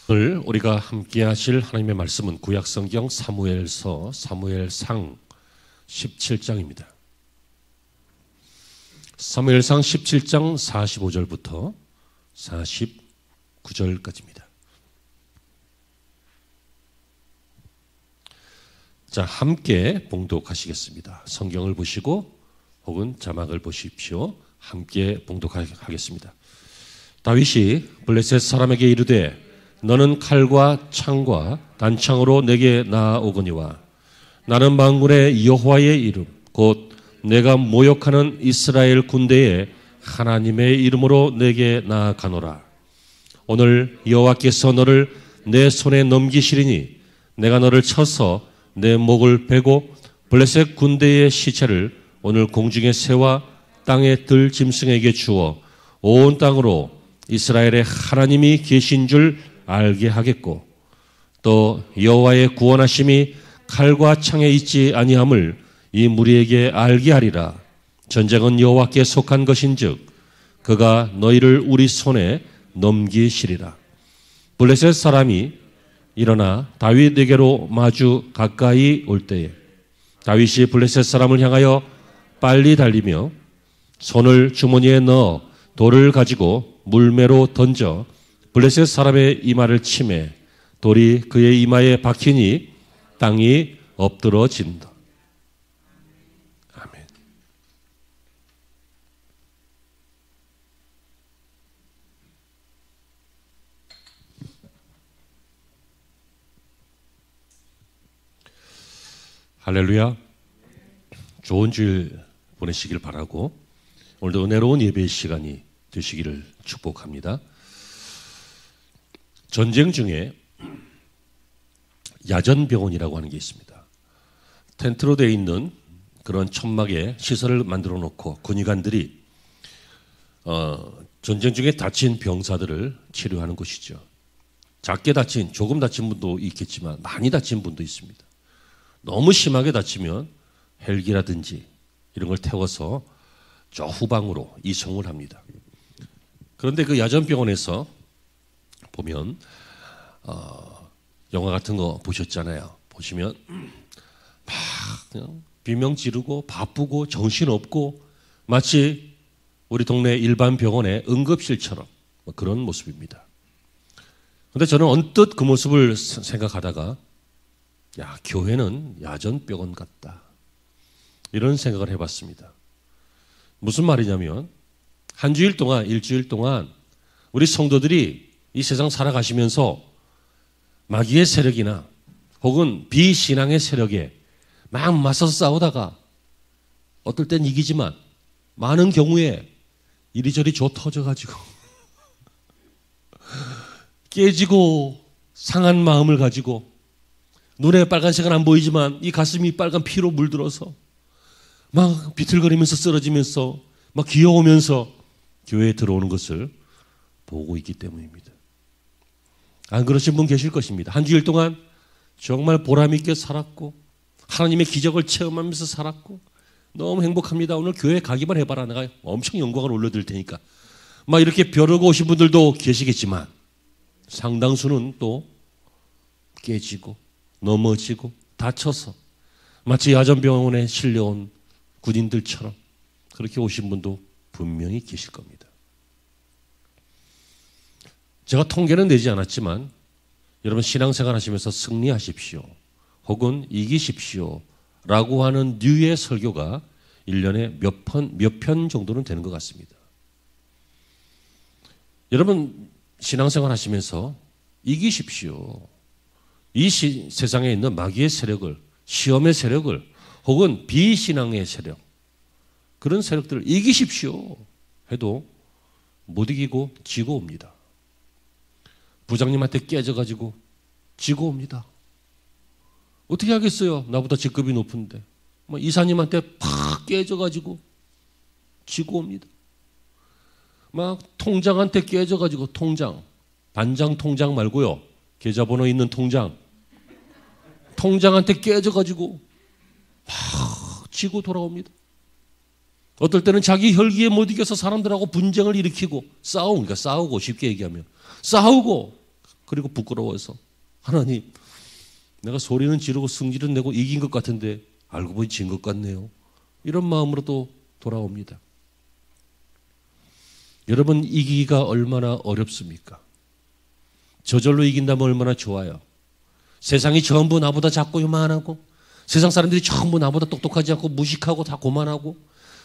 오늘 우리가 함께 하실 하나님의 말씀은 구약성경 사무엘서 사무엘상 17장입니다. 사무엘상 17장 45절부터 49절까지입니다. 자, 함께 봉독하시겠습니다. 성경을 보시고 혹은 자막을 보십시오. 함께 봉독하겠습니다. 다윗이 블레셋 사람에게 이르되 너는 칼과 창과 단창으로 내게 나아오거니와 나는 만군의 여호와의 이름 곧 내가 모욕하는 이스라엘 군대의 하나님의 이름으로 내게 나아가노라. 오늘 여호와께서 너를 내 손에 넘기시리니 내가 너를 쳐서 내 목을 베고 블레셋 군대의 시체를 오늘 공중의 새와 땅의 들 짐승에게 주어 온 땅으로 이스라엘의 하나님이 계신 줄 알게 하겠고 또 여호와의 구원하심이 칼과 창에 있지 아니함을 이 무리에게 알게 하리라. 전쟁은 여호와께 속한 것인즉 그가 너희를 우리 손에 넘기시리라. 블레셋 사람이 일어나 다윗에게로 마주 가까이 올 때에 다윗이 블레셋 사람을 향하여 빨리 달리며 손을 주머니에 넣어 돌을 가지고 물매로 던져 블레셋 사람의 이마를 치매 돌이 그의 이마에 박히니 땅이 엎드러진다. 아멘. 할렐루야. 좋은 주일 보내시길 바라고 오늘도 은혜로운 예배의 시간이 되시기를 축복합니다. 전쟁 중에 야전병원이라고 하는 게 있습니다. 텐트로 되어 있는 그런 천막에 시설을 만들어 놓고 군의관들이 전쟁 중에 다친 병사들을 치료하는 곳이죠. 작게 다친, 조금 다친 분도 있겠지만 많이 다친 분도 있습니다. 너무 심하게 다치면 헬기라든지 이런 걸 태워서 저 후방으로 이송을 합니다. 그런데 그 야전병원에서 보면 영화 같은 거 보셨잖아요. 보시면 막 그냥 비명 지르고 바쁘고 정신없고 마치 우리 동네 일반 병원의 응급실처럼 그런 모습입니다. 그런데 저는 언뜻 그 모습을 생각하다가 야, 교회는 야전병원 같다. 이런 생각을 해봤습니다. 무슨 말이냐면 한 주일 동안, 일주일 동안 우리 성도들이 이 세상 살아가시면서 마귀의 세력이나 혹은 비신앙의 세력에 막 맞서서 싸우다가 어떨 땐 이기지만 많은 경우에 이리저리 조 터져가지고 깨지고 상한 마음을 가지고 눈에 빨간색은 안 보이지만 이 가슴이 빨간 피로 물들어서 막 비틀거리면서 쓰러지면서 막 기어오면서 교회에 들어오는 것을 보고 있기 때문입니다. 안 그러신 분 계실 것입니다. 한 주일 동안 정말 보람있게 살았고 하나님의 기적을 체험하면서 살았고 너무 행복합니다. 오늘 교회 가기만 해봐라. 내가 엄청 영광을 올려드릴 테니까. 막 이렇게 벼르고 오신 분들도 계시겠지만 상당수는 또 깨지고 넘어지고 다쳐서 마치 야전병원에 실려온 군인들처럼 그렇게 오신 분도 분명히 계실 겁니다. 제가 통계는 내지 않았지만 여러분 신앙생활 하시면서 승리하십시오. 혹은 이기십시오. 라고 하는 류의 설교가 1년에 몇 편 정도는 되는 것 같습니다. 여러분 신앙생활 하시면서 이기십시오. 이 세상에 있는 마귀의 세력을, 시험의 세력을 혹은 비신앙의 세력 그런 세력들을 이기십시오 해도 못 이기고 지고 옵니다. 부장님한테 깨져가지고 지고 옵니다. 어떻게 하겠어요? 나보다 직급이 높은데. 이사님한테 팍 깨져가지고 지고 옵니다. 막 통장한테 깨져가지고 통장, 반장 통장 말고요. 계좌번호 있는 통장. 통장한테 깨져가지고 막 지고 돌아옵니다. 어떨 때는 자기 혈기에 못 이겨서 사람들하고 분쟁을 일으키고 싸우고 쉽게 얘기하면 싸우고 그리고 부끄러워서 하나님, 내가 소리는 지르고 승질은 내고 이긴 것 같은데 알고 보니 진 것 같네요. 이런 마음으로도 돌아옵니다. 여러분, 이기기가 얼마나 어렵습니까? 저절로 이긴다면 얼마나 좋아요. 세상이 전부 나보다 작고 요만하고, 세상 사람들이 전부 나보다 똑똑하지 않고 무식하고 다 고만하고,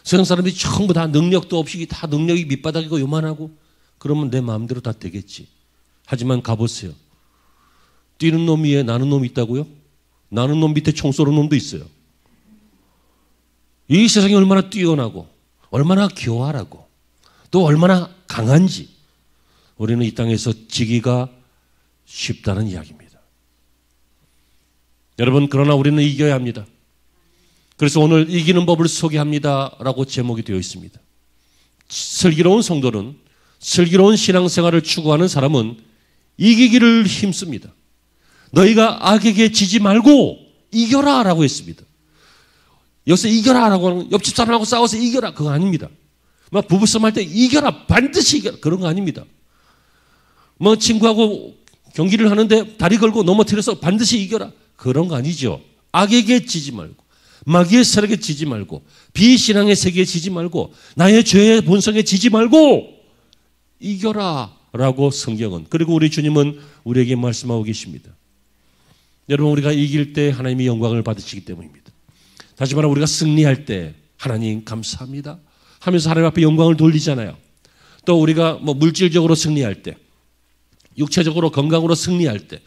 세상 사람들이 전부 다 능력도 없이 다 능력이 밑바닥이고 요만하고, 그러면 내 마음대로 다 되겠지. 하지만 가보세요. 뛰는 놈 위에 나는 놈이 있다고요? 나는 놈 밑에 총 쏘는 놈도 있어요. 이 세상이 얼마나 뛰어나고 얼마나 교활하고 또 얼마나 강한지 우리는 이 땅에서 지기가 쉽다는 이야기입니다. 여러분, 그러나 우리는 이겨야 합니다. 그래서 오늘 이기는 법을 소개합니다라고 제목이 되어 있습니다. 슬기로운 성도는, 슬기로운 신앙생활을 추구하는 사람은 이기기를 힘씁니다. 너희가 악에게 지지 말고 이겨라 라고 했습니다. 여기서 이겨라 라고 하는, 옆집 사람하고 싸워서 이겨라, 그거 아닙니다. 막 부부싸움 할 때 이겨라, 반드시 이겨라, 그런 거 아닙니다. 뭐 친구하고 경기를 하는데 다리 걸고 넘어뜨려서 반드시 이겨라, 그런 거 아니죠. 악에게 지지 말고, 마귀의 세력에 지지 말고, 비신앙의 세계에 지지 말고, 나의 죄의 본성에 지지 말고 이겨라 라고 성경은, 그리고 우리 주님은 우리에게 말씀하고 계십니다. 여러분, 우리가 이길 때 하나님이 영광을 받으시기 때문입니다. 다시 말하면 우리가 승리할 때 하나님 감사합니다 하면서 하나님 앞에 영광을 돌리잖아요. 또 우리가 뭐 물질적으로 승리할 때, 육체적으로 건강으로 승리할 때,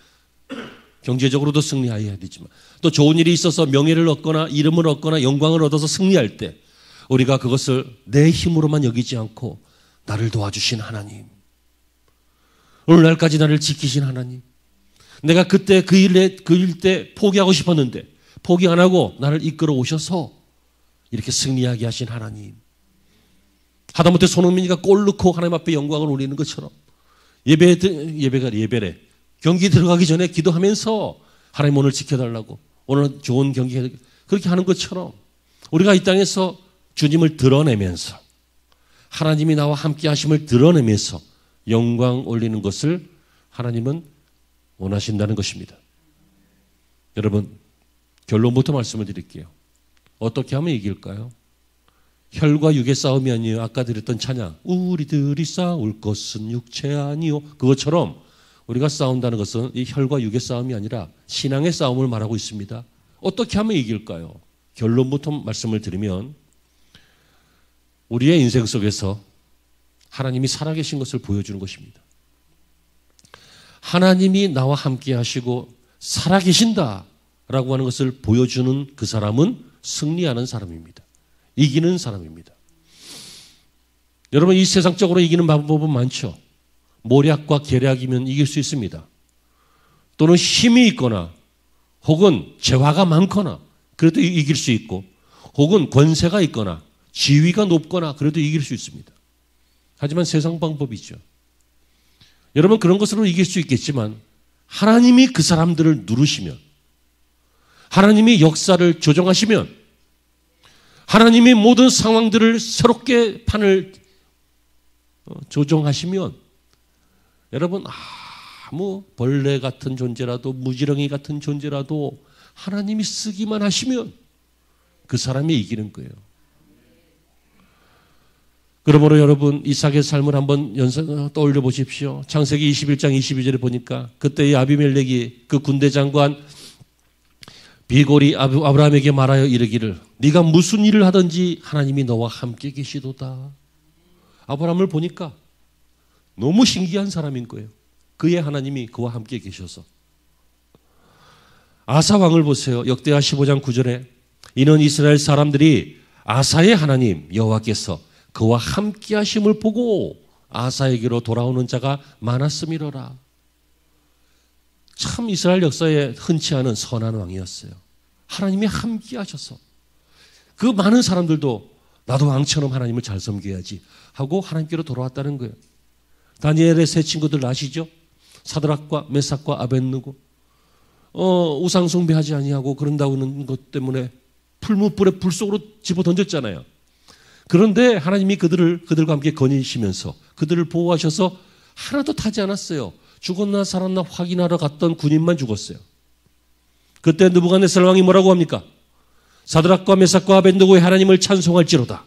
경제적으로도 승리해야 되지만 또 좋은 일이 있어서 명예를 얻거나 이름을 얻거나 영광을 얻어서 승리할 때 우리가 그것을 내 힘으로만 여기지 않고 나를 도와주신 하나님, 오늘날까지 나를 지키신 하나님, 내가 그때 그 일 때 포기하고 싶었는데 포기 안 하고 나를 이끌어 오셔서 이렇게 승리하게 하신 하나님, 하다못해 손흥민이가 골 넣고 하나님 앞에 영광을 올리는 것처럼 예배래 경기 들어가기 전에 기도하면서 하나님 오늘 지켜달라고, 오늘 좋은 경기, 그렇게 하는 것처럼 우리가 이 땅에서 주님을 드러내면서 하나님이 나와 함께 하심을 드러내면서 영광 올리는 것을 하나님은 원하신다는 것입니다. 여러분, 결론부터 말씀을 드릴게요. 어떻게 하면 이길까요? 혈과 육의 싸움이 아니에요. 아까 드렸던 찬양, 우리들이 싸울 것은 육체 아니요, 그것처럼 우리가 싸운다는 것은 이 혈과 육의 싸움이 아니라 신앙의 싸움을 말하고 있습니다. 어떻게 하면 이길까요? 결론부터 말씀을 드리면 우리의 인생 속에서 하나님이 살아계신 것을 보여주는 것입니다. 하나님이 나와 함께 하시고 살아계신다라고 하는 것을 보여주는 그 사람은 승리하는 사람입니다. 이기는 사람입니다. 여러분, 이 세상적으로 이기는 방법은 많죠. 모략과 계략이면 이길 수 있습니다. 또는 힘이 있거나 혹은 재화가 많거나 그래도 이길 수 있고, 혹은 권세가 있거나 지위가 높거나 그래도 이길 수 있습니다. 하지만 세상 방법이죠. 여러분, 그런 것으로 이길 수 있겠지만 하나님이 그 사람들을 누르시면, 하나님이 역사를 조정하시면, 하나님이 모든 상황들을 새롭게 판을 조정하시면, 여러분, 아무 벌레 같은 존재라도 무지렁이 같은 존재라도 하나님이 쓰기만 하시면 그 사람이 이기는 거예요. 그러므로 여러분, 이삭의 삶을 한번 떠올려 보십시오. 창세기 21장 22절에 보니까 그때 이 아비멜렉이 그 군대 장관 비골이 아브라함에게 말하여 이르기를, 네가 무슨 일을 하든지 하나님이 너와 함께 계시도다. 아브라함을 보니까 너무 신기한 사람인 거예요. 그의 하나님이 그와 함께 계셔서. 아사 왕을 보세요. 역대하 15장 9절에 이는 이스라엘 사람들이 아사의 하나님 여호와께서 그와 함께 하심을 보고 아사에게로 돌아오는 자가 많았음이로라. 참 이스라엘 역사에 흔치 않은 선한 왕이었어요. 하나님이 함께 하셔서 그 많은 사람들도 나도 왕처럼 하나님을 잘 섬겨야지 하고 하나님께로 돌아왔다는 거예요. 다니엘의 세 친구들 아시죠? 사드락과 메삭과 아벳느고 우상 숭배하지 아니하고 그런다고 하는 것 때문에 풀무불에 불 속으로 집어 던졌잖아요. 그런데 하나님이 그들과 함께 거니시면서 그들을 보호하셔서 하나도 타지 않았어요. 죽었나 살았나 확인하러 갔던 군인만 죽었어요. 그때 느부갓네살 왕이 뭐라고 합니까? 사드락과 메삭과 아벤느고의 하나님을 찬송할지로다.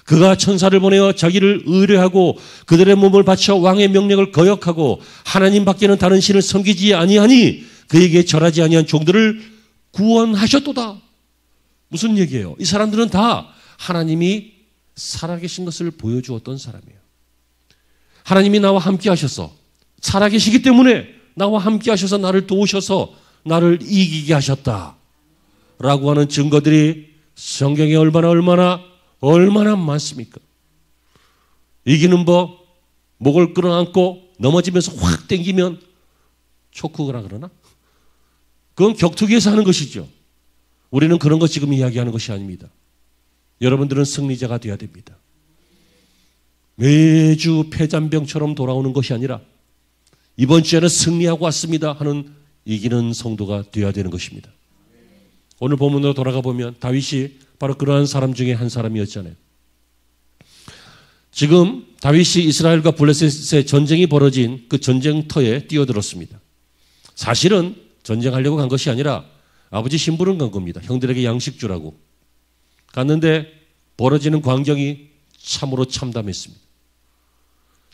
그가 천사를 보내어 자기를 의뢰하고 그들의 몸을 바쳐 왕의 명령을 거역하고 하나님 밖에는 다른 신을 섬기지 아니하니 그에게 절하지 아니한 종들을 구원하셨도다. 무슨 얘기예요? 이 사람들은 다 하나님이 살아계신 것을 보여주었던 사람이에요. 하나님이 나와 함께 하셔서 살아계시기 때문에 나와 함께 하셔서 나를 도우셔서 나를 이기게 하셨다 라고 하는 증거들이 성경에 얼마나 많습니까? 이기는 법, 목을 끌어안고 넘어지면서 확 당기면 초크라 그러나? 그건 격투기에서 하는 것이죠. 우리는 그런 거 지금 이야기하는 것이 아닙니다. 여러분들은 승리자가 되어야 됩니다. 매주 패잔병처럼 돌아오는 것이 아니라 이번 주에는 승리하고 왔습니다 하는 이기는 성도가 되어야 되는 것입니다. 오늘 본문으로 돌아가 보면 다윗이 바로 그러한 사람 중에 한 사람이었잖아요. 지금 다윗이 이스라엘과 블레셋의 전쟁이 벌어진 그 전쟁터에 뛰어들었습니다. 사실은 전쟁하려고 간 것이 아니라 아버지 심부름 간 겁니다. 형들에게 양식 주라고. 갔는데 벌어지는 광경이 참으로 참담했습니다.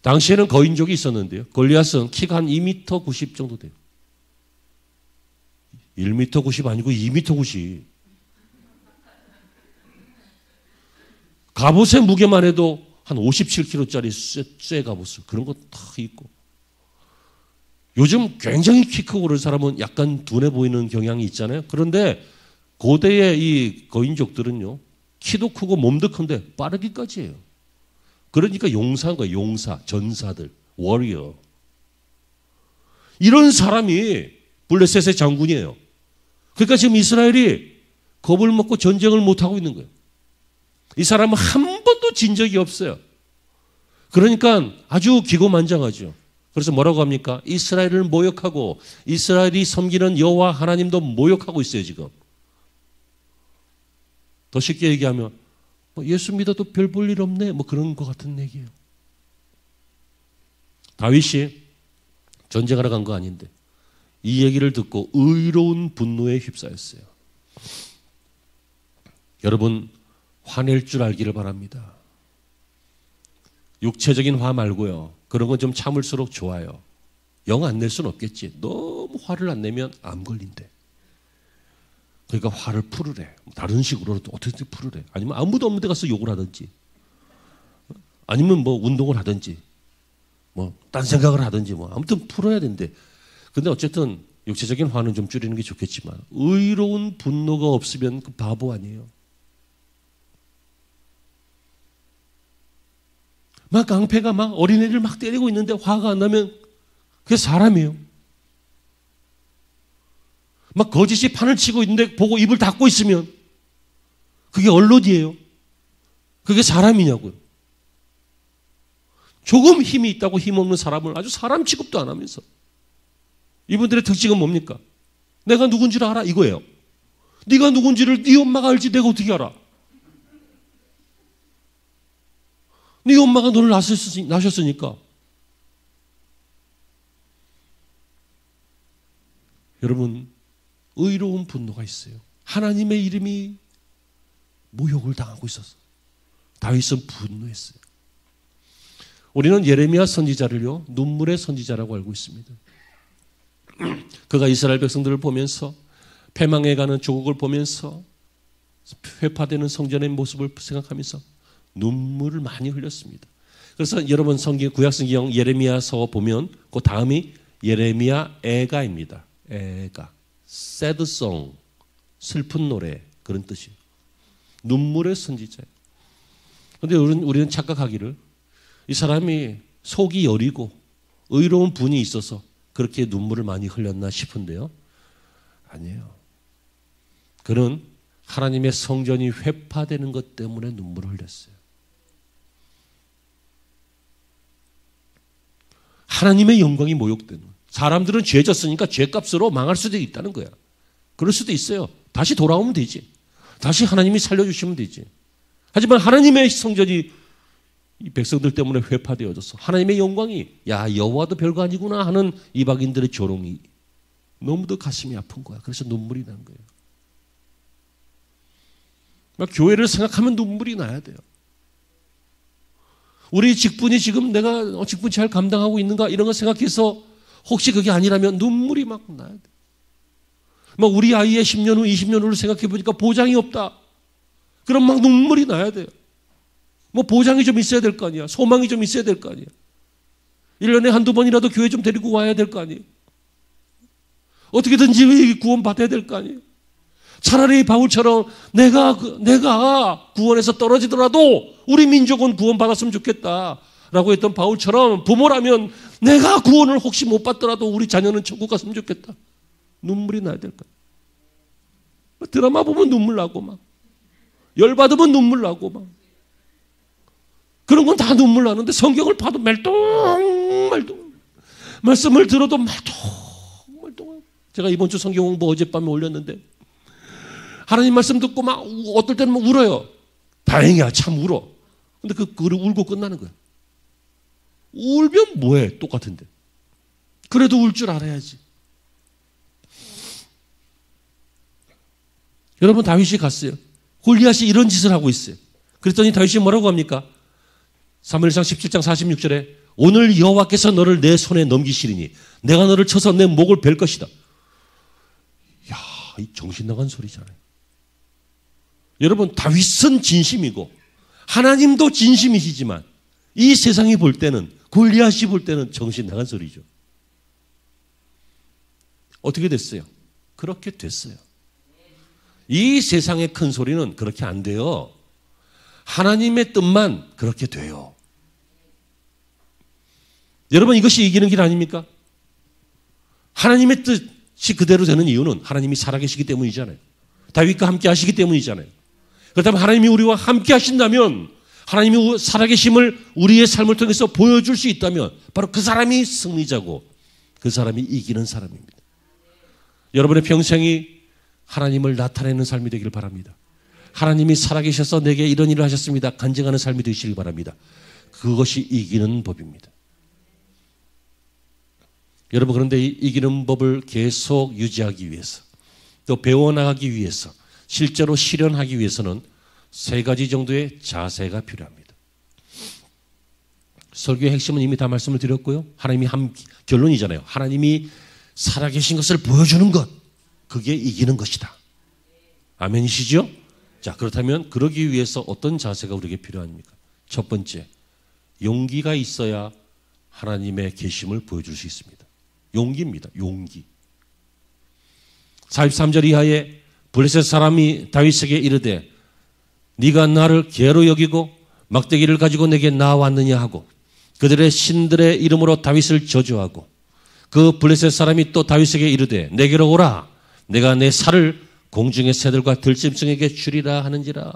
당시에는 거인족이 있었는데요. 골리앗은 키가 한 2m 90 정도 돼요. 1m 90 아니고 2m 90. 갑옷의 무게만 해도 한 57kg짜리 쇠 갑옷을 그런 거 다 있고. 요즘 굉장히 키 크고 그런 사람은 약간 둔해 보이는 경향이 있잖아요. 그런데 고대의 이 거인족들은요. 키도 크고 몸도 큰데 빠르기까지 해요. 그러니까 용사인 거예요. 용사, 전사들, 워리어. 이런 사람이 블레셋의 장군이에요. 그러니까 지금 이스라엘이 겁을 먹고 전쟁을 못하고 있는 거예요. 이 사람은 한 번도 진 적이 없어요. 그러니까 아주 기고만장하죠. 그래서 뭐라고 합니까? 이스라엘을 모욕하고 이스라엘이 섬기는 여호와 하나님도 모욕하고 있어요 지금. 더 쉽게 얘기하면 예수 믿어도 별 볼 일 없네 뭐 그런 것 같은 얘기예요. 다윗이 전쟁하러 간 거 아닌데 이 얘기를 듣고 의로운 분노에 휩싸였어요. 여러분 화낼 줄 알기를 바랍니다. 육체적인 화 말고요. 그런 건 좀 참을수록 좋아요. 영 안 낼 수는 없겠지. 너무 화를 안 내면 암 걸린대. 그러니까 화를 풀으래. 다른 식으로라도 어떻게 풀으래. 아니면 아무도 없는 데 가서 욕을 하든지 아니면 뭐 운동을 하든지 뭐 딴 생각을 하든지 뭐 아무튼 풀어야 된대. 근데 어쨌든 육체적인 화는 좀 줄이는 게 좋겠지만 의로운 분노가 없으면 그 바보 아니에요. 막 깡패가 막 어린애를 막 때리고 있는데 화가 안 나면 그게 사람이에요. 막 거짓이 판을 치고 있는데 보고 입을 닫고 있으면 그게 언론이에요. 그게 사람이냐고요. 조금 힘이 있다고 힘없는 사람을 아주 사람 취급도 안 하면서 이분들의 특징은 뭡니까? 내가 누군지를 알아 이거예요. 네가 누군지를 네 엄마가 알지 내가 어떻게 알아? 네 엄마가 너를 낳으셨으니까. 여러분 의로운 분노가 있어요. 하나님의 이름이 모욕을 당하고 있었어. 다윗은 분노했어요. 우리는 예레미야 선지자를요 눈물의 선지자라고 알고 있습니다. 그가 이스라엘 백성들을 보면서 패망해가는 조국을 보면서 회파되는 성전의 모습을 생각하면서 눈물을 많이 흘렸습니다. 그래서 여러분 성경 구약성경 예레미야서 보면 그 다음이 예레미야 애가입니다. 애가 sad song 슬픈 노래 그런 뜻이에요. 눈물의 선지자예요. 그런데 우리는 착각하기를 이 사람이 속이 여리고 의로운 분이 있어서 그렇게 눈물을 많이 흘렸나 싶은데요. 아니에요. 그는 하나님의 성전이 회파되는 것 때문에 눈물을 흘렸어요. 하나님의 영광이 모욕되는 거예요. 사람들은 죄 졌으니까 죄값으로 망할 수도 있다는 거야. 그럴 수도 있어요. 다시 돌아오면 되지. 다시 하나님이 살려주시면 되지. 하지만 하나님의 성전이 이 백성들 때문에 회파되어졌어. 하나님의 영광이 야 여호와도 별거 아니구나 하는 이방인들의 조롱이 너무도 가슴이 아픈 거야. 그래서 눈물이 난 거예요. 교회를 생각하면 눈물이 나야 돼요. 우리 직분이 지금 내가 직분 잘 감당하고 있는가 이런 거 생각해서 혹시 그게 아니라면 눈물이 막 나야 돼. 우리 아이의 10년 후, 20년 후를 생각해 보니까 보장이 없다. 그럼 막 눈물이 나야 돼요. 보장이 좀 있어야 될 거 아니야. 소망이 좀 있어야 될 거 아니야. 1년에 한두 번이라도 교회 좀 데리고 와야 될 거 아니에요. 어떻게든지 구원받아야 될 거 아니에요. 차라리 바울처럼 내가 구원에서 떨어지더라도 우리 민족은 구원받았으면 좋겠다라고 했던 바울처럼 부모라면 내가 구원을 혹시 못 받더라도 우리 자녀는 천국 갔으면 좋겠다. 눈물이 나야 될 거야. 드라마 보면 눈물 나고 막 열받으면 눈물 나고 막 그런 건 다 눈물 나는데 성경을 봐도 말똥말똥 말씀을 들어도 말똥말똥. 제가 이번 주 성경 공부 어젯밤에 올렸는데 하나님 말씀 듣고 막 어떨 때는 막 울어요. 다행이야 참 울어. 근데 그걸 울고 끝나는 거야. 울면 뭐해 똑같은데. 그래도 울 줄 알아야지. 여러분 다윗이 갔어요. 골리앗이 이런 짓을 하고 있어요. 그랬더니 다윗이 뭐라고 합니까? 사무엘상 17장 46절에 오늘 여호와께서 너를 내 손에 넘기시리니 내가 너를 쳐서 내 목을 벨 것이다. 이야, 이 정신 나간 소리잖아요. 여러분 다윗은 진심이고 하나님도 진심이시지만 이 세상이 볼 때는 골리앗이 볼 때는 정신 나간 소리죠. 어떻게 됐어요? 그렇게 됐어요. 이 세상의 큰 소리는 그렇게 안 돼요. 하나님의 뜻만 그렇게 돼요. 여러분 이것이 이기는 길 아닙니까? 하나님의 뜻이 그대로 되는 이유는 하나님이 살아계시기 때문이잖아요. 다윗과 함께 하시기 때문이잖아요. 그렇다면 하나님이 우리와 함께 하신다면 하나님이 살아계심을 우리의 삶을 통해서 보여줄 수 있다면 바로 그 사람이 승리자고 그 사람이 이기는 사람입니다. 여러분의 평생이 하나님을 나타내는 삶이 되길 바랍니다. 하나님이 살아계셔서 내게 이런 일을 하셨습니다. 간증하는 삶이 되시길 바랍니다. 그것이 이기는 법입니다. 여러분 그런데 이기는 법을 계속 유지하기 위해서 또 배워나가기 위해서 실제로 실현하기 위해서는 세 가지 정도의 자세가 필요합니다. 설교의 핵심은 이미 다 말씀을 드렸고요. 하나님이 결론이잖아요. 하나님이 살아계신 것을 보여주는 것 그게 이기는 것이다. 아멘이시죠? 자 그렇다면 그러기 위해서 어떤 자세가 우리에게 필요합니까? 첫 번째 용기가 있어야 하나님의 계심을 보여줄 수 있습니다. 용기입니다. 용기. 43절 이하에 블레셋 사람이 다윗에게 이르되 네가 나를 개로 여기고 막대기를 가지고 내게 나왔느냐 하고 그들의 신들의 이름으로 다윗을 저주하고 그 블레셋 사람이 또 다윗에게 이르되 내게로 오라 내가 내 살을 공중의 새들과 들짐승에게 주리라 하는지라.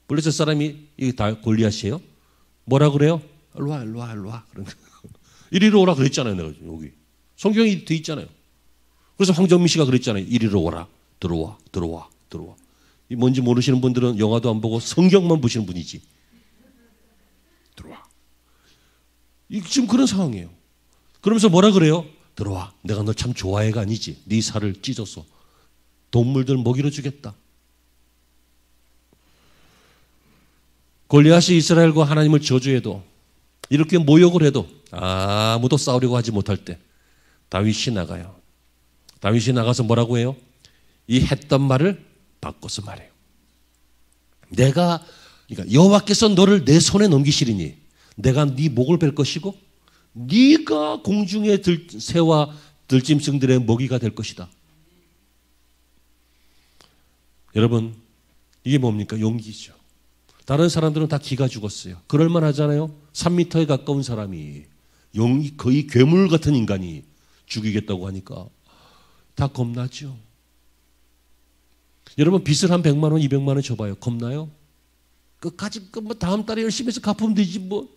블레셋 사람이 이게 다 골리앗이에요. 뭐라 그래요? 일로와 이리로 오라 그랬잖아요. 내가 여기 성경이 돼 있잖아요. 그래서 황정민 씨가 그랬잖아요. 이리로 오라 들어와. 이 뭔지 모르시는 분들은 영화도 안 보고 성경만 보시는 분이지. 들어와. 지금 그런 상황이에요. 그러면서 뭐라 그래요? 들어와. 내가 너 참 좋아해가 아니지. 네 살을 찢어서 동물들 먹이러 주겠다. 골리앗이 이스라엘과 하나님을 저주해도 이렇게 모욕을 해도 아무도 싸우려고 하지 못할 때 다윗이 나가요. 다윗이 나가서 뭐라고 해요? 이 했던 말을 바꿔서 말해요. 그러니까 여호와께서 너를 내 손에 넘기시리니 내가 네 목을 벨 것이고 네가 공중의 새와 들짐승들의 먹이가 될 것이다. 여러분 이게 뭡니까? 용기죠. 다른 사람들은 다 기가 죽었어요. 그럴만 하잖아요. 3m에 가까운 사람이 거의 괴물 같은 인간이 죽이겠다고 하니까 다 겁나죠. 여러분 빚을 한 100만 원, 200만 원 줘봐요. 겁나요? 끝까지 다음 달에 열심히 해서 갚으면 되지 뭐.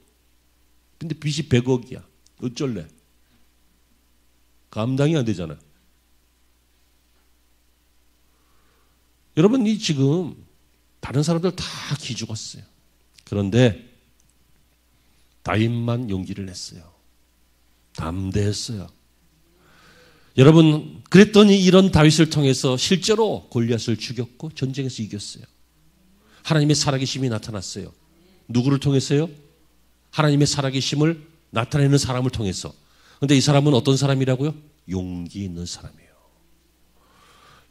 근데 빚이 100억이야. 어쩔래? 감당이 안 되잖아요. 여러분 이 지금 다른 사람들 다 기죽었어요. 그런데 다윗만 용기를 냈어요. 담대했어요. 여러분, 그랬더니 이런 다윗을 통해서 실제로 골리앗을 죽였고 전쟁에서 이겼어요. 하나님의 살아계심이 나타났어요. 누구를 통해서요? 하나님의 살아계심을 나타내는 사람을 통해서. 그런데 이 사람은 어떤 사람이라고요? 용기 있는 사람이에요.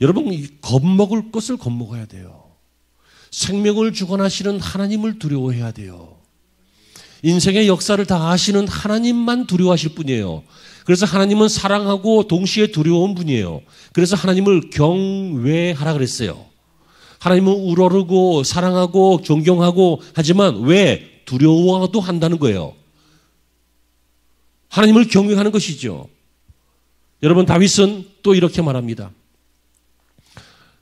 여러분, 겁먹을 것을 겁먹어야 돼요. 생명을 주관하시는 하나님을 두려워해야 돼요. 인생의 역사를 다 아시는 하나님만 두려워하실 분이에요. 그래서 하나님은 사랑하고 동시에 두려운 분이에요. 그래서 하나님을 경외하라 그랬어요. 하나님은 우러르고 사랑하고 존경하고 하지만 왜 두려워도 한다는 거예요. 하나님을 경외하는 것이죠. 여러분, 다윗은 또 이렇게 말합니다.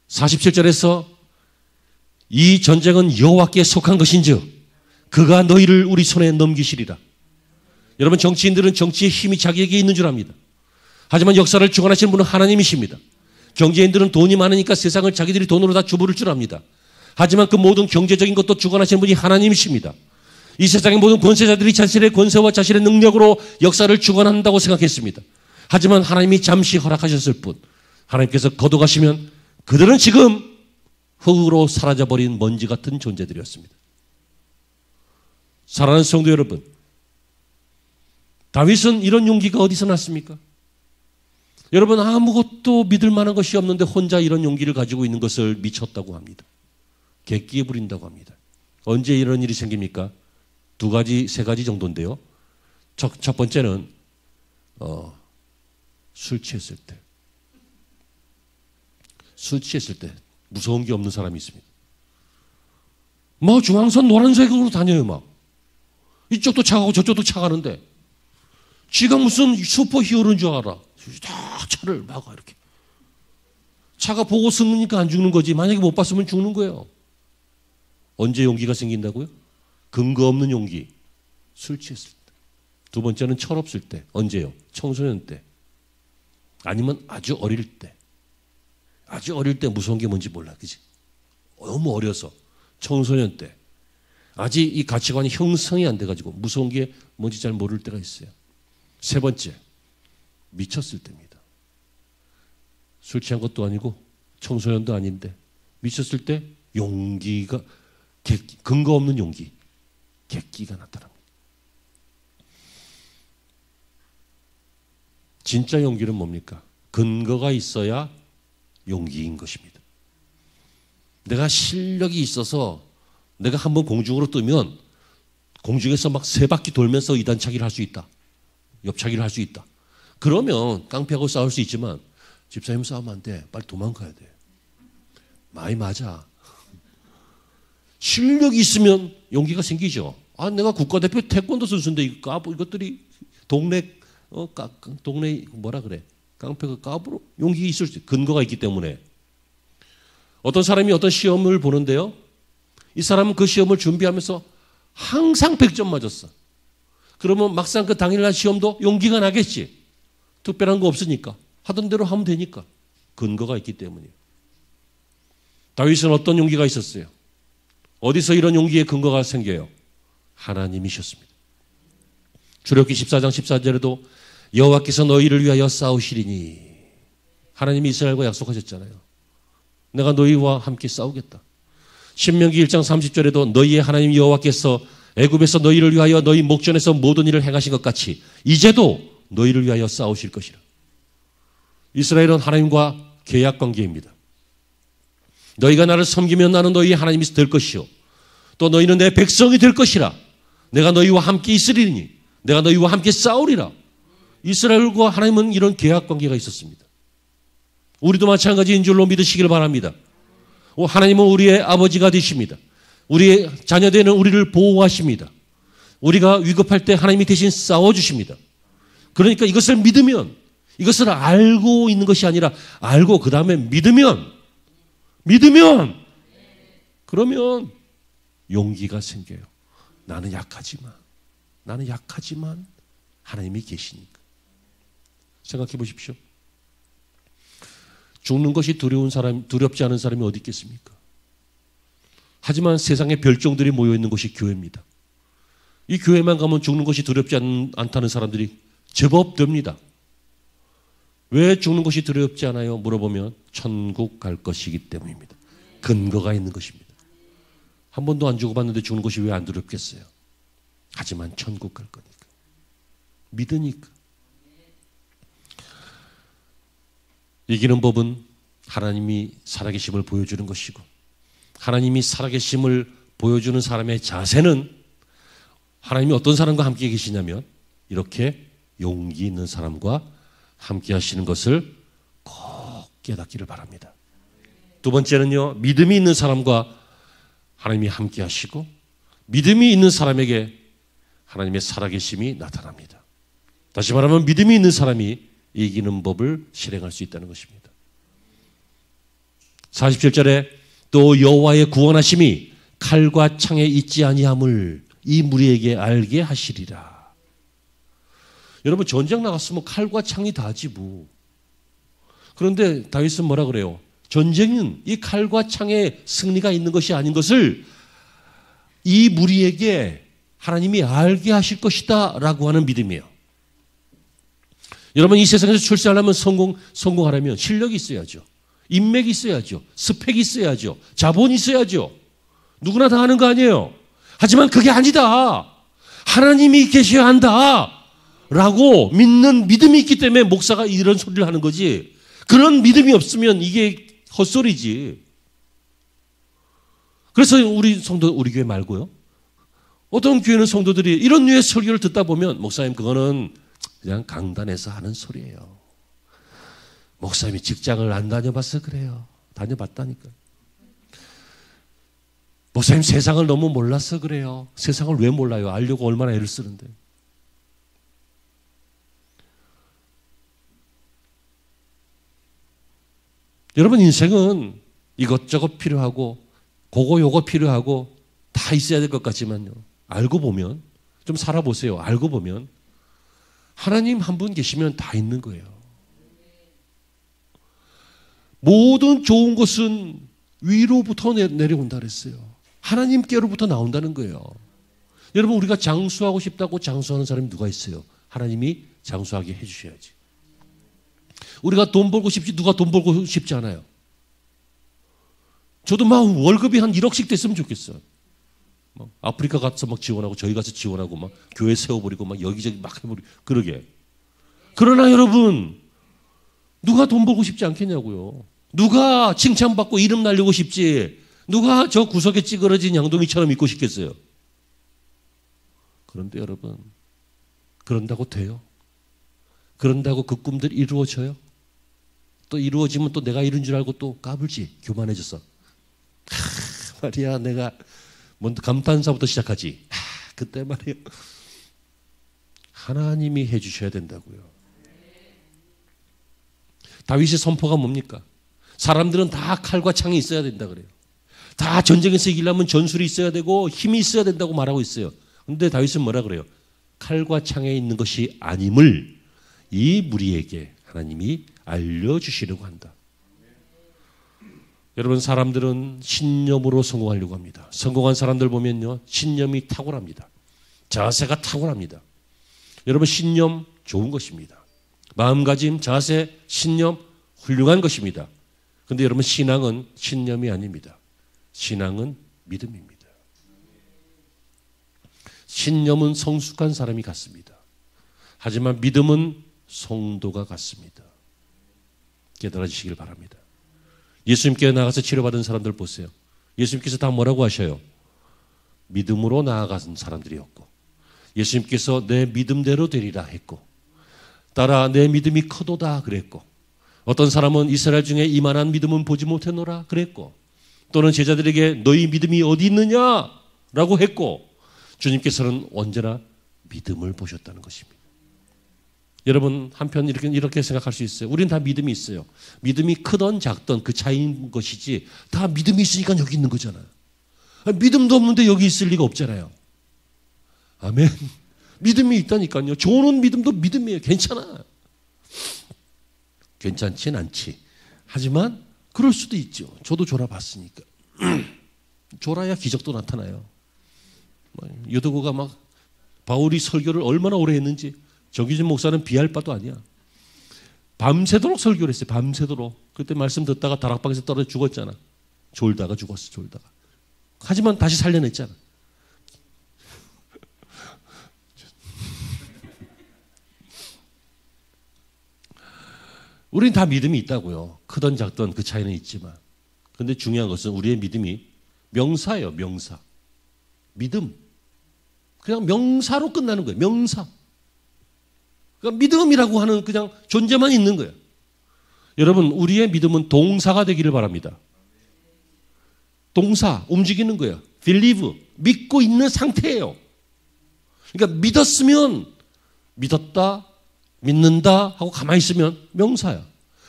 47절에서 이 전쟁은 여호와께 속한 것인즉 그가 너희를 우리 손에 넘기시리라. 여러분, 정치인들은 정치의 힘이 자기에게 있는 줄 압니다. 하지만 역사를 주관하시는 분은 하나님이십니다. 경제인들은 돈이 많으니까 세상을 자기들이 돈으로 다 주부를 줄 압니다. 하지만 그 모든 경제적인 것도 주관하시는 분이 하나님이십니다. 이 세상의 모든 권세자들이 자신의 권세와 자신의 능력으로 역사를 주관한다고 생각했습니다. 하지만 하나님이 잠시 허락하셨을 뿐, 하나님께서 거둬가시면 그들은 지금 흙으로 사라져버린 먼지 같은 존재들이었습니다. 사랑하는 성도 여러분, 다윗은 이런 용기가 어디서 났습니까? 여러분, 아무것도 믿을 만한 것이 없는데 혼자 이런 용기를 가지고 있는 것을 미쳤다고 합니다. 객기에 부린다고 합니다. 언제 이런 일이 생깁니까? 두 가지, 세 가지 정도인데요. 첫 번째는 술 취했을 때. 술 취했을 때 무서운 게 없는 사람이 있습니다. 뭐 중앙선 노란색으로 다녀요. 막 이쪽도 차가고 저쪽도 차가는데 지가 무슨 슈퍼 히어로인 줄 알아. 다 차를 막아 이렇게. 차가 보고 쓰니까 안 죽는 거지. 만약에 못 봤으면 죽는 거예요. 언제 용기가 생긴다고요? 근거 없는 용기. 술 취했을 때. 두 번째는 철없을 때. 언제요? 청소년 때. 아니면 아주 어릴 때. 아주 어릴 때 무서운 게 뭔지 몰라. 그치? 너무 어려서. 청소년 때. 아직 이 가치관이 형성이 안 돼가지고 무서운 게 뭔지 잘 모를 때가 있어요. 세 번째. 미쳤을 때입니다. 술 취한 것도 아니고 청소년도 아닌데 미쳤을 때 용기가 근거 없는 용기, 객기가 나타납니다. 진짜 용기는 뭡니까? 근거가 있어야 용기인 것입니다. 내가 실력이 있어서 내가 한번 공중으로 뜨면 공중에서 막 세 바퀴 돌면서 이단차기를 할 수 있다. 옆차기를 할 수 있다. 그러면 깡패하고 싸울 수 있지만 집사님 싸우면 안 돼. 빨리 도망가야 돼. 많이 맞아. 실력이 있으면 용기가 생기죠. 아, 내가 국가대표 태권도 선수인데 이것들이 동네 뭐라 그래? 깡패가 까불어? 용기가 있을 수 있어요. 근거가 있기 때문에. 어떤 사람이 어떤 시험을 보는데요. 이 사람은 그 시험을 준비하면서 항상 100점 맞았어. 그러면 막상 그 당일날 시험도 용기가 나겠지. 특별한 거 없으니까. 하던 대로 하면 되니까. 근거가 있기 때문이에요. 다윗은 어떤 용기가 있었어요? 어디서 이런 용기의 근거가 생겨요? 하나님이셨습니다. 출애굽기 14장 14절에도 여호와께서 너희를 위하여 싸우시리니 하나님이 이스라엘과 약속하셨잖아요. 내가 너희와 함께 싸우겠다. 신명기 1장 30절에도 너희의 하나님 여호와께서 애굽에서 너희를 위하여 너희 목전에서 모든 일을 행하신 것 같이 이제도 너희를 위하여 싸우실 것이라. 이스라엘은 하나님과 계약 관계입니다. 너희가 나를 섬기면 나는 너희의 하나님이 될 것이요 또 너희는 내 백성이 될 것이라. 내가 너희와 함께 있으리니 내가 너희와 함께 싸우리라. 이스라엘과 하나님은 이런 계약 관계가 있었습니다. 우리도 마찬가지인 줄로 믿으시길 바랍니다. 하나님은 우리의 아버지가 되십니다. 우리의 자녀되는 우리를 보호하십니다. 우리가 위급할 때 하나님이 대신 싸워주십니다. 그러니까 이것을 믿으면, 이것을 알고 있는 것이 아니라 알고 그 다음에 믿으면 그러면 용기가 생겨요. 나는 약하지만 하나님이 계시니까. 생각해 보십시오. 죽는 것이 두렵지 않은 사람이 어디 있겠습니까? 하지만 세상에 별종들이 모여있는 곳이 교회입니다. 이 교회만 가면 죽는 것이 두렵지 않다는 사람들이 제법 됩니다. 왜 죽는 것이 두렵지 않아요? 물어보면 천국 갈 것이기 때문입니다. 근거가 있는 것입니다. 한 번도 안 죽어봤는데 죽는 것이 왜 안 두렵겠어요? 하지만 천국 갈 거니까. 믿으니까. 이기는 법은 하나님이 살아계심을 보여주는 것이고, 하나님이 살아계심을 보여주는 사람의 자세는 하나님이 어떤 사람과 함께 계시냐면 이렇게 용기 있는 사람과 함께 하시는 것을 꼭 깨닫기를 바랍니다. 두 번째는요, 믿음이 있는 사람과 하나님이 함께 하시고 믿음이 있는 사람에게 하나님의 살아계심이 나타납니다. 다시 말하면 믿음이 있는 사람이 이기는 법을 실행할 수 있다는 것입니다. 47절에 또 여호와의 구원하심이 칼과 창에 있지 아니함을 이 무리에게 알게 하시리라. 여러분, 전쟁 나갔으면 칼과 창이 다지 뭐. 그런데 다윗은 뭐라 그래요? 전쟁은 이 칼과 창의 승리가 있는 것이 아닌 것을 이 무리에게 하나님이 알게 하실 것이다 라고 하는 믿음이에요. 여러분, 이 세상에서 출세하려면 성공하려면 실력이 있어야죠. 인맥이 있어야죠. 스펙이 있어야죠. 자본이 있어야죠. 누구나 다 하는 거 아니에요. 하지만 그게 아니다. 하나님이 계셔야 한다 라고 믿는 믿음이 있기 때문에 목사가 이런 소리를 하는 거지. 그런 믿음이 없으면 이게 헛소리지. 그래서 우리 교회 말고요, 어떤 교회는 성도들이 이런 류의 설교를 듣다 보면 목사님 그거는 그냥 강단에서 하는 소리예요. 목사님이 직장을 안 다녀봐서 그래요. 다녀봤다니까. 목사님 세상을 너무 몰라서 그래요. 세상을 왜 몰라요? 알려고 얼마나 애를 쓰는데. 여러분, 인생은 이것저것 필요하고 그거 요거 필요하고 다 있어야 될 것 같지만요, 알고 보면, 좀 살아보세요. 알고 보면 하나님 한 분 계시면 다 있는 거예요. 모든 좋은 것은 위로부터 내려온다 그랬어요. 하나님께로부터 나온다는 거예요. 여러분, 우리가 장수하고 싶다고 장수하는 사람이 누가 있어요? 하나님이 장수하게 해주셔야지. 우리가 돈 벌고 싶지 누가 돈 벌고 싶지 않아요. 저도 막 월급이 한 1억씩 됐으면 좋겠어요. 막 아프리카 가서 막 지원하고 저희 가서 지원하고 막 교회 세워버리고 막 여기저기 막 해버리고 그러게. 그러나 여러분, 누가 돈 벌고 싶지 않겠냐고요. 누가 칭찬받고 이름 날리고 싶지, 누가 저 구석에 찌그러진 양동이처럼 있고 싶겠어요. 그런데 여러분, 그런다고 돼요? 그런다고 그 꿈들이 이루어져요? 또 이루어지면 또 내가 이룬 줄 알고 또 까불지. 교만해졌어. 말이야, 내가 먼저 감탄사부터 시작하지. 그때 말이에요, 하나님이 해주셔야 된다고요. 다윗의 선포가 뭡니까? 사람들은 다 칼과 창이 있어야 된다 그래요. 다 전쟁에서 이기려면 전술이 있어야 되고 힘이 있어야 된다고 말하고 있어요. 그런데 다윗은 뭐라 그래요? 칼과 창에 있는 것이 아님을 이 무리에게 하나님이 알려주시려고 한다. 여러분, 사람들은 신념으로 성공하려고 합니다. 성공한 사람들 보면요, 신념이 탁월합니다. 자세가 탁월합니다. 여러분, 신념 좋은 것입니다. 마음가짐, 자세, 신념 훌륭한 것입니다. 그런데 여러분, 신앙은 신념이 아닙니다. 신앙은 믿음입니다. 신념은 성숙한 사람이 같습니다. 하지만 믿음은 성도가 같습니다. 깨달아지시길 바랍니다. 예수님께 나가서 치료받은 사람들 보세요. 예수님께서 다 뭐라고 하셔요? 믿음으로 나아간 사람들이었고, 예수님께서 내 믿음대로 되리라 했고, 따라 내 믿음이 크도다 그랬고, 어떤 사람은 이스라엘 중에 이만한 믿음은 보지 못했노라 그랬고, 또는 제자들에게 너희 믿음이 어디 있느냐라고 했고, 주님께서는 언제나 믿음을 보셨다는 것입니다. 여러분, 한편 이렇게 생각할 수 있어요. 우리는 다 믿음이 있어요. 믿음이 크던 작던 그 차이인 것이지, 다 믿음이 있으니까 여기 있는 거잖아요. 믿음도 없는데 여기 있을 리가 없잖아요. 아멘. 믿음이 있다니까요. 좋은 믿음도 믿음이에요. 괜찮아. 괜찮진 않지. 하지만 그럴 수도 있죠. 저도 졸아봤으니까. 졸아야 기적도 나타나요. 유도구가 막 바울이 설교를 얼마나 오래 했는지 정기진 목사는 비할 바도 아니야. 밤새도록 설교를 했어요. 밤새도록. 그때 말씀 듣다가 다락방에서 떨어져 죽었잖아. 졸다가 죽었어. 졸다가. 하지만 다시 살려냈잖아. 우린 다 믿음이 있다고요. 크던 작던 그 차이는 있지만. 근데 중요한 것은 우리의 믿음이 명사예요. 명사. 믿음. 그냥 명사로 끝나는 거예요. 명사. 그러니까 믿음이라고 하는 그냥 존재만 있는 거예요. 여러분, 우리의 믿음은 동사가 되기를 바랍니다. 동사, 움직이는 거예요. believe, 믿고 있는 상태예요. 그러니까 믿었으면 믿었다, 믿는다 하고 가만히 있으면 명사야.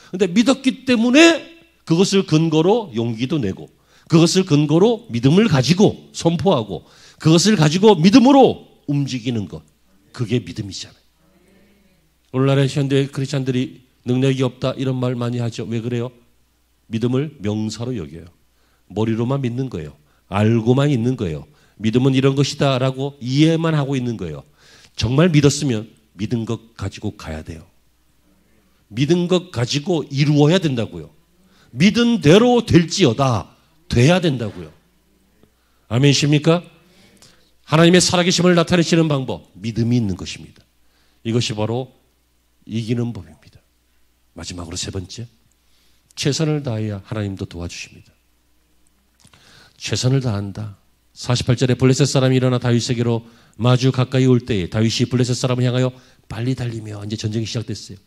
그런데 믿었기 때문에 그것을 근거로 용기도 내고 그것을 근거로 믿음을 가지고 선포하고 그것을 가지고 믿음으로 움직이는 것. 그게 믿음이잖아요. 오늘날의 현대 크리스찬들이 능력이 없다 이런 말 많이 하죠. 왜 그래요? 믿음을 명사로 여겨요. 머리로만 믿는 거예요. 알고만 있는 거예요. 믿음은 이런 것이다 라고 이해만 하고 있는 거예요. 정말 믿었으면 믿은 것 가지고 가야 돼요. 믿은 것 가지고 이루어야 된다고요. 믿은 대로 될지어다 돼야 된다고요. 아멘이십니까? 하나님의 살아계심을 나타내시는 방법, 믿음이 있는 것입니다. 이것이 바로 이기는 법입니다. 마지막으로 세 번째, 최선을 다해야 하나님도 도와주십니다. 최선을 다한다. 48절에 블레셋 사람이 일어나 다윗에게로 마주 가까이 올 때에 다윗이 블레셋 사람을 향하여 빨리 달리며 이제 전쟁이 시작됐어요.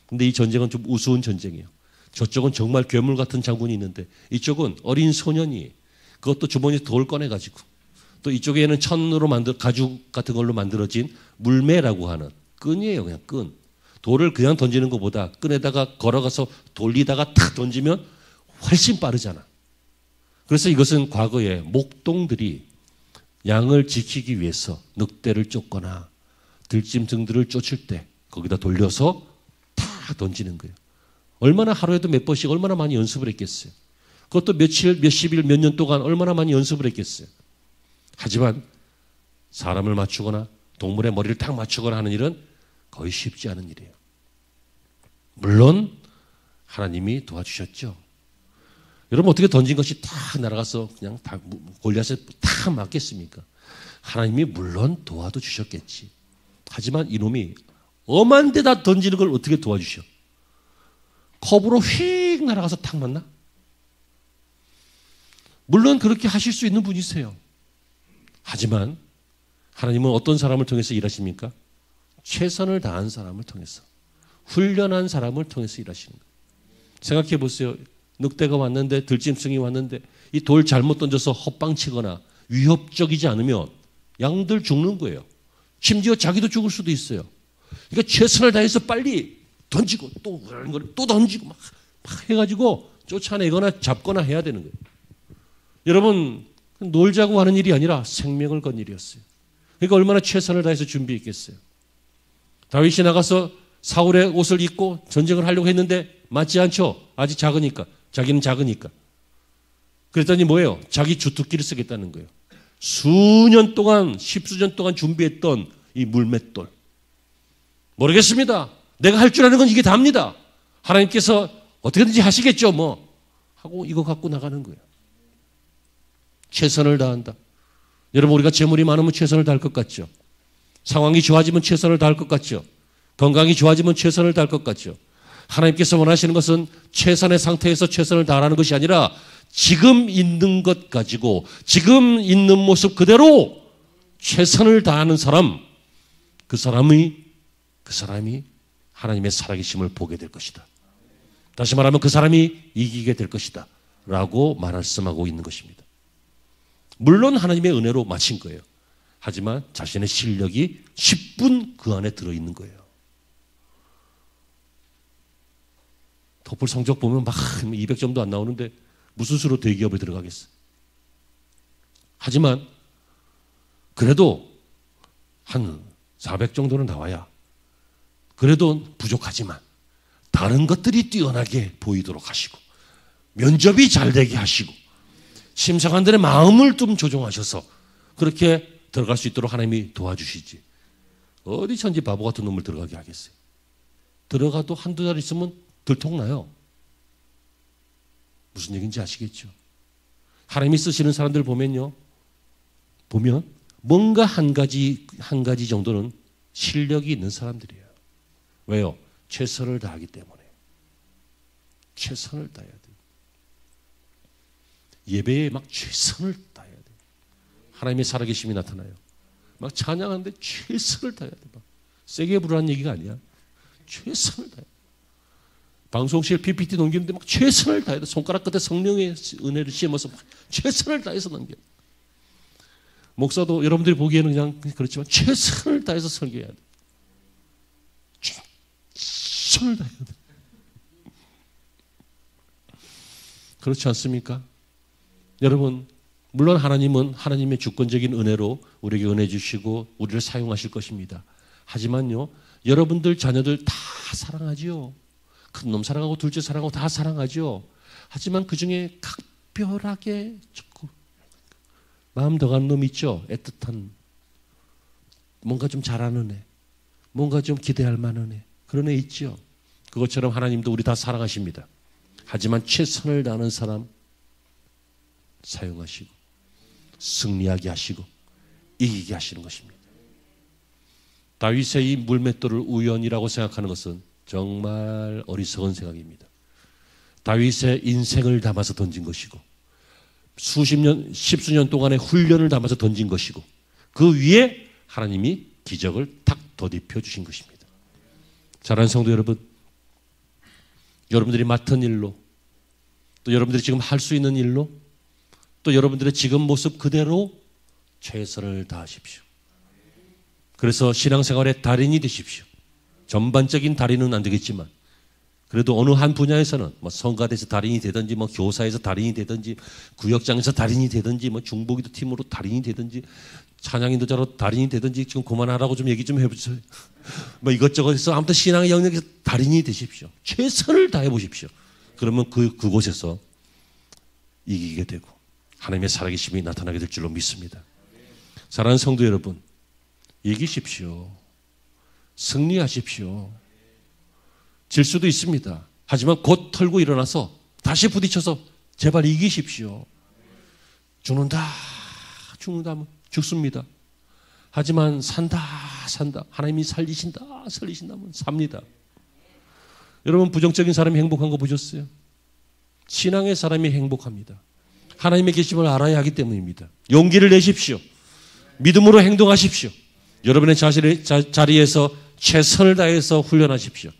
근데 이 전쟁은 좀 우스운 전쟁이에요. 저쪽은 정말 괴물 같은 장군이 있는데 이쪽은 어린 소년이 그것도 주머니에서 돌 꺼내가지고 또 이쪽에는 천으로 가죽 같은 걸로 만들어진 물매라고 하는 끈이에요. 그냥 끈. 돌을 그냥 던지는 것보다 끈에다가 걸어가서 돌리다가 탁 던지면 훨씬 빠르잖아. 그래서 이것은 과거에 목동들이 양을 지키기 위해서 늑대를 쫓거나 들짐승들을 쫓을 때 거기다 돌려서 탁 던지는 거예요. 얼마나 하루에도 몇 번씩 얼마나 많이 연습을 했겠어요. 그것도 며칠, 몇십일, 몇 년 동안 얼마나 많이 연습을 했겠어요. 하지만 사람을 맞추거나 동물의 머리를 딱 맞추거나 하는 일은 거의 쉽지 않은 일이에요. 물론 하나님이 도와주셨죠. 여러분 어떻게 던진 것이 탁 날아가서 그냥 다 골리앗에 탁 맞겠습니까? 하나님이 물론 도와도 주셨겠지. 하지만 이놈이 엄한 데다 던지는 걸 어떻게 도와주셔? 컵으로 휙 날아가서 탁 맞나? 물론 그렇게 하실 수 있는 분이세요. 하지만 하나님은 어떤 사람을 통해서 일하십니까? 최선을 다한 사람을 통해서, 훈련한 사람을 통해서 일하시는 거예요. 생각해 보세요. 늑대가 왔는데, 들짐승이 왔는데 이 돌 잘못 던져서 헛방치거나 위협적이지 않으면 양들 죽는 거예요. 심지어 자기도 죽을 수도 있어요. 그러니까 최선을 다해서 빨리 던지고 또 던지고 막 해가지고 쫓아내거나 잡거나 해야 되는 거예요. 여러분 놀자고 하는 일이 아니라 생명을 건 일이었어요. 그러니까 얼마나 최선을 다해서 준비했겠어요. 다윗이 나가서 사울의 옷을 입고 전쟁을 하려고 했는데 맞지 않죠. 아직 작으니까. 자기는 작으니까. 그랬더니 뭐예요? 자기 주특기를 쓰겠다는 거예요. 수년 동안, 십수년 동안 준비했던 이 물맷돌. 모르겠습니다. 내가 할 줄 아는 건 이게 답니다. 하나님께서 어떻게든지 하시겠죠 뭐 하고 이거 갖고 나가는 거예요. 최선을 다한다. 여러분 우리가 재물이 많으면 최선을 다할 것 같죠. 상황이 좋아지면 최선을 다할 것 같죠. 건강이 좋아지면 최선을 다할 것 같죠. 하나님께서 원하시는 것은 최선의 상태에서 최선을 다하라는 것이 아니라 지금 있는 것 가지고 지금 있는 모습 그대로 최선을 다하는 사람, 그 사람이 하나님의 살아계심을 보게 될 것이다. 다시 말하면 그 사람이 이기게 될 것이다 라고 말씀하고 있는 것입니다. 물론 하나님의 은혜로 마친 거예요. 하지만 자신의 실력이 10분 그 안에 들어있는 거예요. 토플 성적 보면 막 200점도 안 나오는데 무슨 수로 대기업에 들어가겠어. 하지만 그래도 한 400 정도는 나와야 그래도 부족하지만 다른 것들이 뛰어나게 보이도록 하시고 면접이 잘 되게 하시고 심사관들의 마음을 좀 조종하셔서 그렇게 들어갈 수 있도록 하나님이 도와주시지. 어디 천지 바보 같은 놈을 들어가게 하겠어요. 들어가도 한두 달 있으면 들통나요. 무슨 얘기인지 아시겠죠? 하나님이 쓰시는 사람들 보면 뭔가 한 가지 정도는 실력이 있는 사람들이에요. 왜요? 최선을 다하기 때문에. 최선을 다해야 돼요. 예배에 막 최선을 다해야 돼요. 하나님의 살아계심이 나타나요. 막 찬양하는데 최선을 다해야 돼요. 막 세게 부르라는 얘기가 아니야. 최선을 다해야 돼요. 방송실 PPT 넘기는데 막 최선을 다해야 돼. 손가락 끝에 성령의 은혜를 심어서 막 최선을 다해서 넘겨. 목사도 여러분들이 보기에는 그냥 그렇지만 최선을 다해서 설교해야 돼. 최선을 다해야 돼. 그렇지 않습니까? 여러분, 물론 하나님은 하나님의 주권적인 은혜로 우리에게 은혜 주시고 우리를 사용하실 것입니다. 하지만요, 여러분들 자녀들 다 사랑하지요. 큰놈 사랑하고 둘째 사랑하고 다 사랑하죠. 하지만 그 중에 각별하게 조금 마음 더 가는 놈 있죠. 애틋한, 뭔가 좀 잘하는 애, 뭔가 좀 기대할 만한 애, 그런 애 있죠. 그것처럼 하나님도 우리 다 사랑하십니다. 하지만 최선을 다하는 사람 사용하시고 승리하게 하시고 이기게 하시는 것입니다. 다윗의 이 물맷돌을 우연이라고 생각하는 것은 정말 어리석은 생각입니다. 다윗의 인생을 담아서 던진 것이고 수십 년, 십수년 동안의 훈련을 담아서 던진 것이고 그 위에 하나님이 기적을 탁 덧입혀 주신 것입니다. 사랑하는 성도 여러분, 여러분들이 맡은 일로 또 여러분들이 지금 할 수 있는 일로 또 여러분들의 지금 모습 그대로 최선을 다하십시오. 그래서 신앙생활의 달인이 되십시오. 전반적인 달인은 안 되겠지만 그래도 어느 한 분야에서는 뭐 성가대에서 달인이 되든지 뭐 교사에서 달인이 되든지 구역장에서 달인이 되든지 뭐 중보기도 팀으로 달인이 되든지 찬양인도자로 달인이 되든지 지금 그만하라고 좀 얘기 좀 해보세요. 뭐 이것저것 해서 아무튼 신앙의 영역에서 달인이 되십시오. 최선을 다해 보십시오. 그러면 그곳에서 이기게 되고 하나님의 살아계심이 나타나게 될 줄로 믿습니다. 사랑하는 성도 여러분, 이기십시오. 승리하십시오. 질 수도 있습니다. 하지만 곧 털고 일어나서 다시 부딪혀서 제발 이기십시오. 죽는다 죽습니다. 하지만 산다 하나님이 살리신다면 삽니다. 여러분, 부정적인 사람이 행복한 거 보셨어요? 신앙의 사람이 행복합니다. 하나님의 계심을 알아야 하기 때문입니다. 용기를 내십시오. 믿음으로 행동하십시오. 여러분의 자리에서 최선을 다해서 훈련하십시오.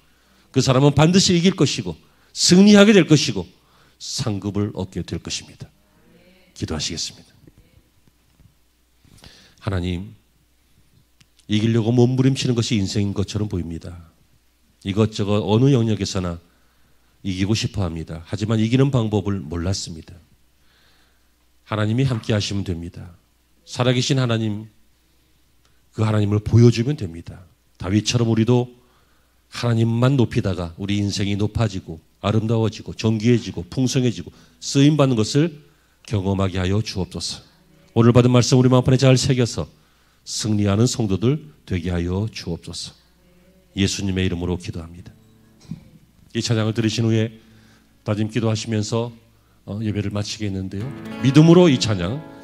그 사람은 반드시 이길 것이고 승리하게 될 것이고 상급을 얻게 될 것입니다. 기도하시겠습니다. 하나님, 이기려고 몸부림치는 것이 인생인 것처럼 보입니다. 이것저것 어느 영역에서나 이기고 싶어 합니다. 하지만 이기는 방법을 몰랐습니다. 하나님이 함께 하시면 됩니다. 살아계신 하나님, 그 하나님을 보여주면 됩니다. 다윗처럼 우리도 하나님만 높이다가 우리 인생이 높아지고 아름다워지고 정귀해지고 풍성해지고 쓰임받는 것을 경험하게 하여 주옵소서. 오늘 받은 말씀 우리 마음판에 잘 새겨서 승리하는 성도들 되게 하여 주옵소서. 예수님의 이름으로 기도합니다. 이 찬양을 들으신 후에 다짐 기도하시면서 예배를 마치겠는데요. 믿음으로 이 찬양